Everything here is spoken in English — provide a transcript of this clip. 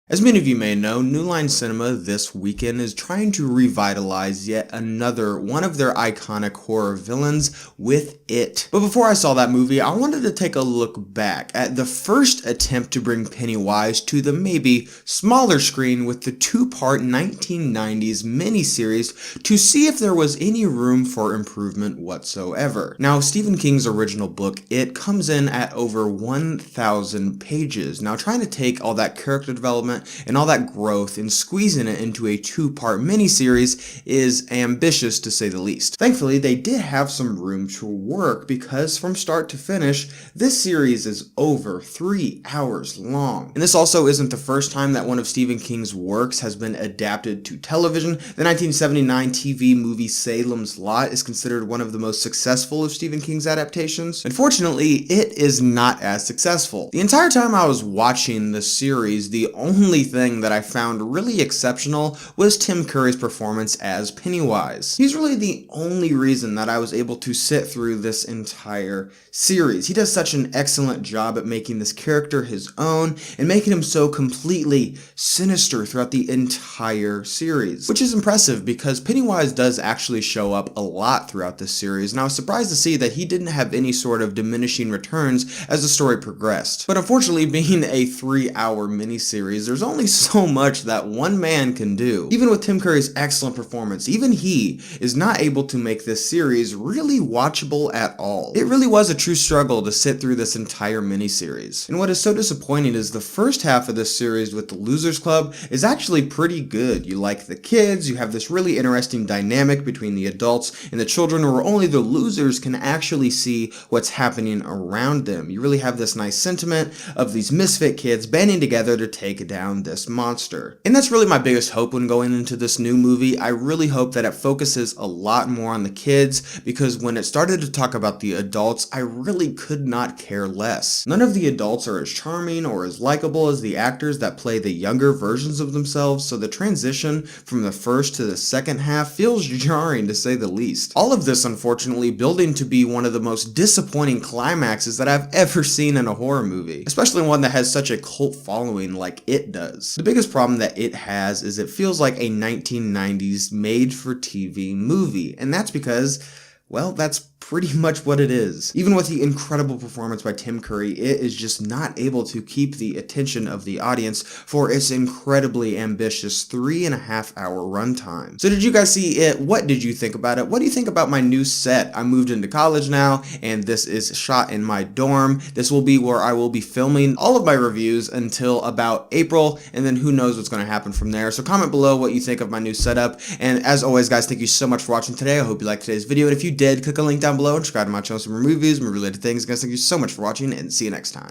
As many of you may know, New Line Cinema this weekend is trying to revitalize yet another one of their iconic horror villains with It. But before I saw that movie, I wanted to take a look back at the first attempt to bring Pennywise to the maybe smaller screen with the two-part 1990s miniseries to see if there was any room for improvement whatsoever. Now, Stephen King's original book, It, comes in at over 1,000 pages. Now, trying to take all that character development and all that growth and squeezing it into a two-part miniseries is ambitious to say the least. Thankfully, they did have some room to work because from start to finish, this series is over 3 hours long. And this also isn't the first time that one of Stephen King's works has been adapted to television. The 1979 TV movie Salem's Lot is considered one of the most successful of Stephen King's adaptations. Unfortunately, it is not as successful. The entire time I was watching the series, the only thing that I found really exceptional was Tim Curry's performance as Pennywise. He's really the only reason that I was able to sit through this entire series. He does such an excellent job at making this character his own and making him so completely sinister throughout the entire series, which is impressive because Pennywise does actually show up a lot throughout this series, and I was surprised to see that he didn't have any sort of diminishing returns as the story progressed. But unfortunately, being a 3-hour miniseries, there's only so much that one man can do. Even with Tim Curry's excellent performance, even he is not able to make this series really watchable at all. It really was a true struggle to sit through this entire miniseries. And what is so disappointing is the first half of this series with the Losers Club is actually pretty good. You like the kids, you have this really interesting dynamic between the adults and the children where only the losers can actually see what's happening around them. You really have this nice sentiment of these misfit kids banding together to take down this monster. And that's really my biggest hope when going into this new movie. I really hope that it focuses a lot more on the kids, because when it started to talk about the adults, I really could not care less. None of the adults are as charming or as likable as the actors that play the younger versions of themselves, so the transition from the first to the second half feels jarring to say the least. All of this, unfortunately, building to be one of the most disappointing climaxes that I've ever seen in a horror movie, especially one that has such a cult following like It does. The biggest problem that It has is it feels like a 1990s made-for-TV movie, and that's because, well, that's pretty much what it is. Even with the incredible performance by Tim Curry, It is just not able to keep the attention of the audience for its incredibly ambitious 3.5-hour runtime. So did you guys see It? What did you think about it? What do you think about my new set? I moved into college now, and this is shot in my dorm. This will be where I will be filming all of my reviews until about April, and then who knows what's going to happen from there. So comment below what you think of my new setup, and as always, guys, thank you so much for watching today. I hope you liked today's video, and if you did, click a link down below and subscribe to my channel for more movies, more related things. Guys, thank you so much for watching, and see you next time.